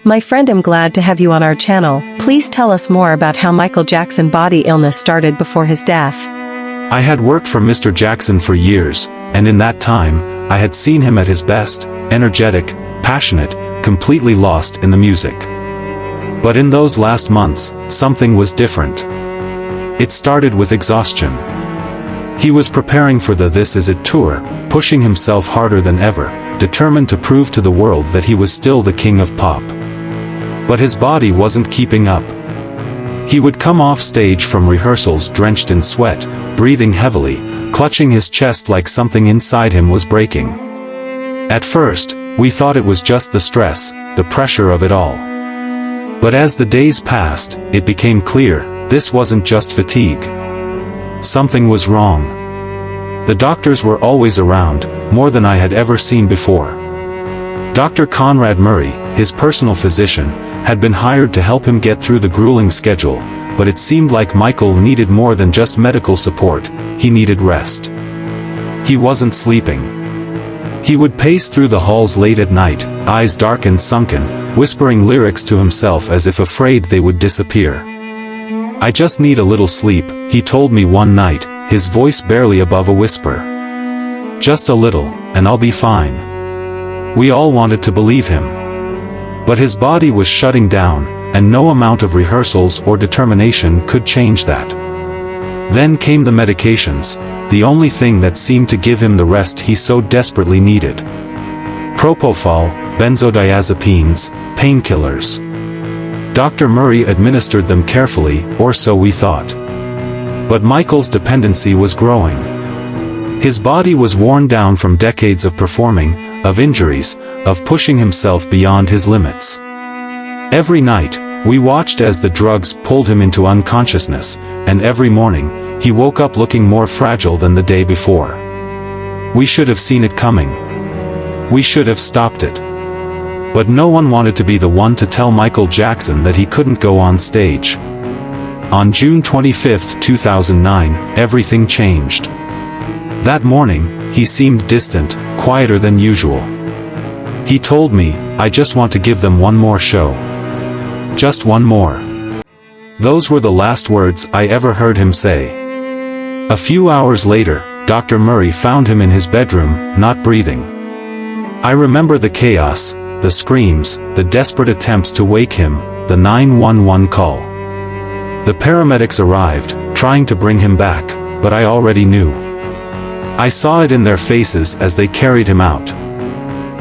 My friend, I'm glad to have you on our channel. Please tell us more about how Michael Jackson's body illness started before his death. I had worked for Mr. Jackson for years, and in that time, I had seen him at his best, energetic, passionate, completely lost in the music. But in those last months, something was different. It started with exhaustion. He was preparing for the This Is It tour, pushing himself harder than ever, determined to prove to the world that he was still the king of pop. But his body wasn't keeping up. He would come off stage from rehearsals drenched in sweat, breathing heavily, clutching his chest like something inside him was breaking. At first, we thought it was just the stress, the pressure of it all. But as the days passed, it became clear, this wasn't just fatigue. Something was wrong. The doctors were always around, more than I had ever seen before. Dr. Conrad Murray, his personal physician, had been hired to help him get through the grueling schedule, but it seemed like Michael needed more than just medical support, he needed rest. He wasn't sleeping. He would pace through the halls late at night, eyes dark and sunken, whispering lyrics to himself as if afraid they would disappear. "I just need a little sleep," he told me one night, his voice barely above a whisper. "Just a little, and I'll be fine." We all wanted to believe him. But his body was shutting down, and no amount of rehearsals or determination could change that. Then came the medications, the only thing that seemed to give him the rest he so desperately needed. Propofol, benzodiazepines, painkillers. Dr. Murray administered them carefully, or so we thought. But Michael's dependency was growing. His body was worn down from decades of performing, of injuries, of pushing himself beyond his limits. Every night, we watched as the drugs pulled him into unconsciousness, and every morning, he woke up looking more fragile than the day before. We should have seen it coming. We should have stopped it. But no one wanted to be the one to tell Michael Jackson that he couldn't go on stage. On June 25, 2009, everything changed. That morning, he seemed distant, quieter than usual. He told me, "I just want to give them one more show. Just one more." Those were the last words I ever heard him say. A few hours later, Dr. Murray found him in his bedroom, not breathing. I remember the chaos, the screams, the desperate attempts to wake him, the 911 call. The paramedics arrived, trying to bring him back, but I already knew. I saw it in their faces as they carried him out.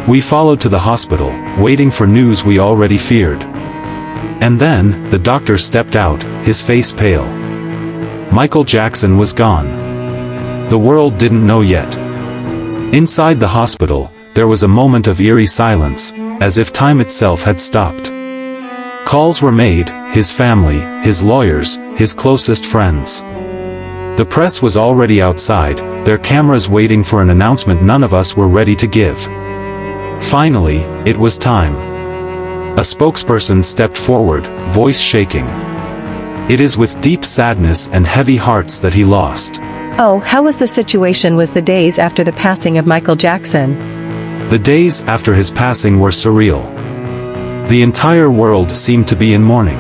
We followed to the hospital, waiting for news we already feared. And then, the doctor stepped out, his face pale. Michael Jackson was gone. The world didn't know yet. Inside the hospital, there was a moment of eerie silence, as if time itself had stopped. Calls were made, his family, his lawyers, his closest friends. The press was already outside, their cameras waiting for an announcement none of us were ready to give. Finally, it was time. A spokesperson stepped forward, voice shaking. "It is with deep sadness and heavy hearts that he lost." Oh, how was the situation was the days after the passing of Michael Jackson? The days after his passing were surreal. The entire world seemed to be in mourning.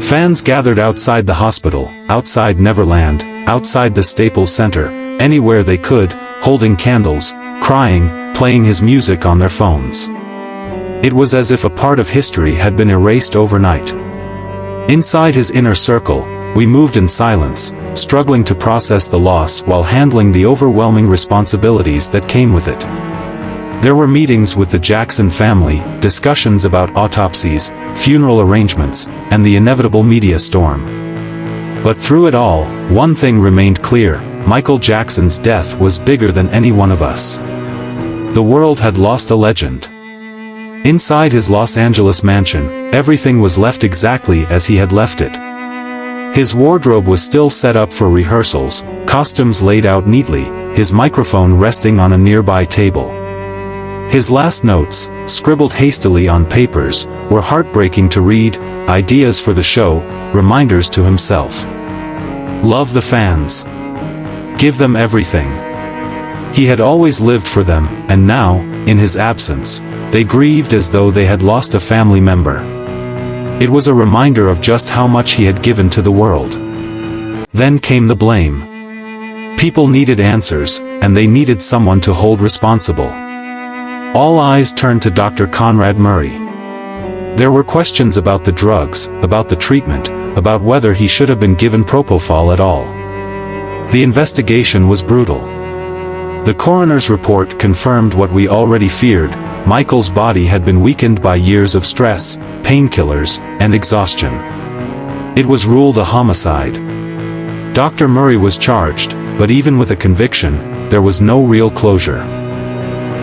Fans gathered outside the hospital, outside Neverland, outside the Staples Center, anywhere they could, holding candles, crying, playing his music on their phones. It was as if a part of history had been erased overnight. Inside his inner circle, we moved in silence, struggling to process the loss while handling the overwhelming responsibilities that came with it. There were meetings with the Jackson family, discussions about autopsies, funeral arrangements, and the inevitable media storm. But through it all, one thing remained clear: Michael Jackson's death was bigger than any one of us. The world had lost a legend. Inside his Los Angeles mansion, everything was left exactly as he had left it. His wardrobe was still set up for rehearsals, costumes laid out neatly, his microphone resting on a nearby table. His last notes, scribbled hastily on papers, were heartbreaking to read, ideas for the show, reminders to himself. Love the fans. Give them everything. He had always lived for them, and now, in his absence, They grieved as though they had lost a family member. It was a reminder of just how much he had given to the world. Then came the blame. People needed answers, and they needed someone to hold responsible. All eyes turned to Dr. Conrad Murray. There were questions about the drugs, about the treatment, about whether he should have been given propofol at all. The investigation was brutal. The coroner's report confirmed what we already feared: Michael's body had been weakened by years of stress, painkillers, and exhaustion. It was ruled a homicide. Dr. Murray was charged, but even with a conviction, there was no real closure.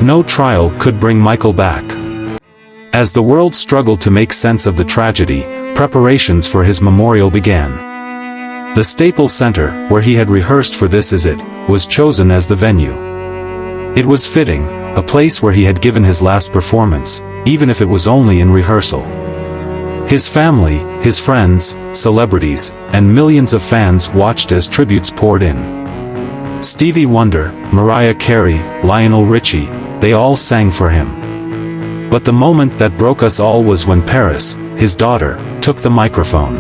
No trial could bring Michael back. As the world struggled to make sense of the tragedy, preparations for his memorial began. The Staples Center, where he had rehearsed for This Is It, was chosen as the venue. It was fitting, a place where he had given his last performance, even if it was only in rehearsal. His family, his friends, celebrities, and millions of fans watched as tributes poured in. Stevie Wonder, Mariah Carey, Lionel Richie, they all sang for him. But the moment that broke us all was when Paris, his daughter, took the microphone.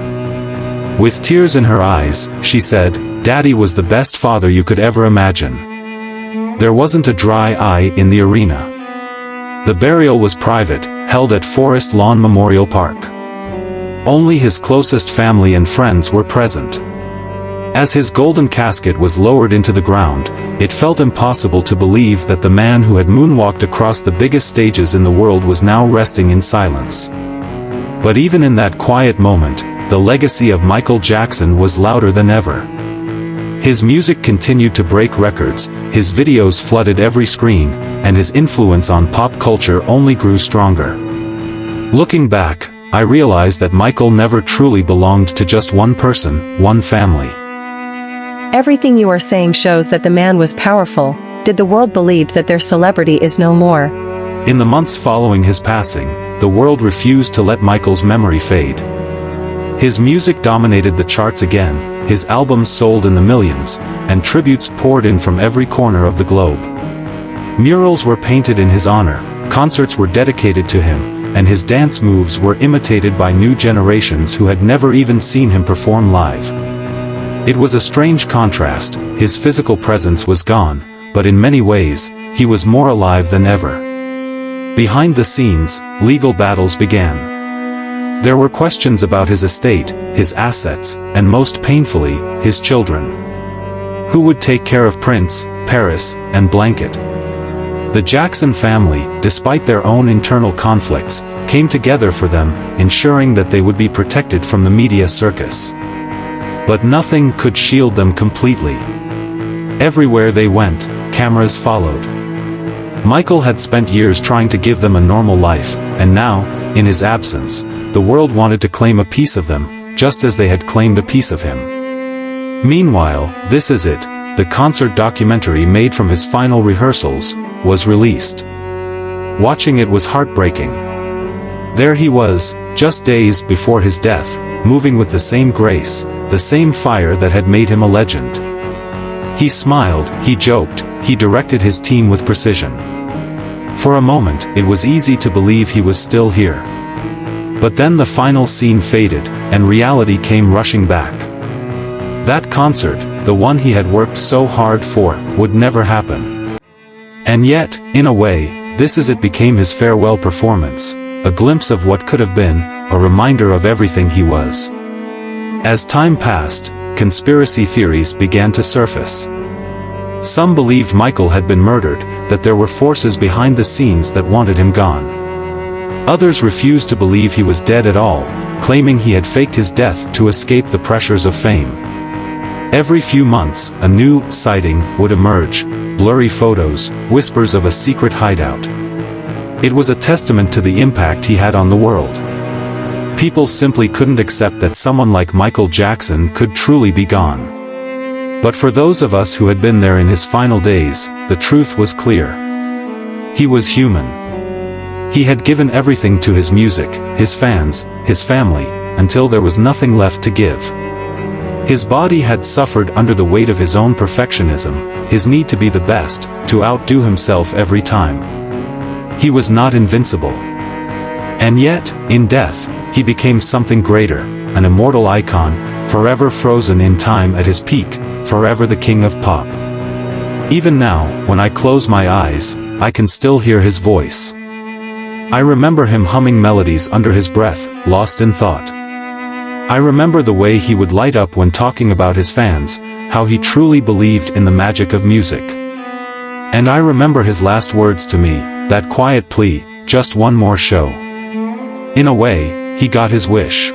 With tears in her eyes, she said, "Daddy was the best father you could ever imagine." There wasn't a dry eye in the arena. The burial was private, held at Forest Lawn Memorial Park. Only his closest family and friends were present. As his golden casket was lowered into the ground, it felt impossible to believe that the man who had moonwalked across the biggest stages in the world was now resting in silence. But even in that quiet moment, the legacy of Michael Jackson was louder than ever. His music continued to break records, his videos flooded every screen, and his influence on pop culture only grew stronger. Looking back, I realized that Michael never truly belonged to just one person, one family. Everything you are saying shows that the man was powerful. Did the world believe that their celebrity is no more? In the months following his passing, the world refused to let Michael's memory fade. His music dominated the charts again, his albums sold in the millions, and tributes poured in from every corner of the globe. Murals were painted in his honor, concerts were dedicated to him, and his dance moves were imitated by new generations who had never even seen him perform live. It was a strange contrast. His physical presence was gone, but in many ways, he was more alive than ever. Behind the scenes, legal battles began. There were questions about his estate, his assets, and most painfully, his children. Who would take care of Prince, Paris, and Blanket? The Jackson family, despite their own internal conflicts, came together for them, ensuring that they would be protected from the media circus. But nothing could shield them completely. Everywhere they went, cameras followed. Michael had spent years trying to give them a normal life, and now, in his absence, the world wanted to claim a piece of them, just as they had claimed a piece of him. Meanwhile, This Is It, the concert documentary made from his final rehearsals, was released. Watching it was heartbreaking. There he was, just days before his death, moving with the same grace, the same fire that had made him a legend. He smiled, he joked, he directed his team with precision. For a moment, it was easy to believe he was still here. But then the final scene faded, and reality came rushing back. That concert, the one he had worked so hard for, would never happen. And yet, in a way, This Is It became his farewell performance, a glimpse of what could have been, a reminder of everything he was. As time passed, conspiracy theories began to surface. Some believed Michael had been murdered, that there were forces behind the scenes that wanted him gone. Others refused to believe he was dead at all, claiming he had faked his death to escape the pressures of fame. Every few months, a new sighting would emerge, blurry photos, whispers of a secret hideout. It was a testament to the impact he had on the world. People simply couldn't accept that someone like Michael Jackson could truly be gone. But for those of us who had been there in his final days, the truth was clear. He was human. He had given everything to his music, his fans, his family, until there was nothing left to give. His body had suffered under the weight of his own perfectionism, his need to be the best, to outdo himself every time. He was not invincible. And yet, in death, he became something greater, an immortal icon, forever frozen in time at his peak, forever the king of pop. Even now, when I close my eyes, I can still hear his voice. I remember him humming melodies under his breath, lost in thought. I remember the way he would light up when talking about his fans, how he truly believed in the magic of music. And I remember his last words to me, that quiet plea, just one more show. In a way, he got his wish.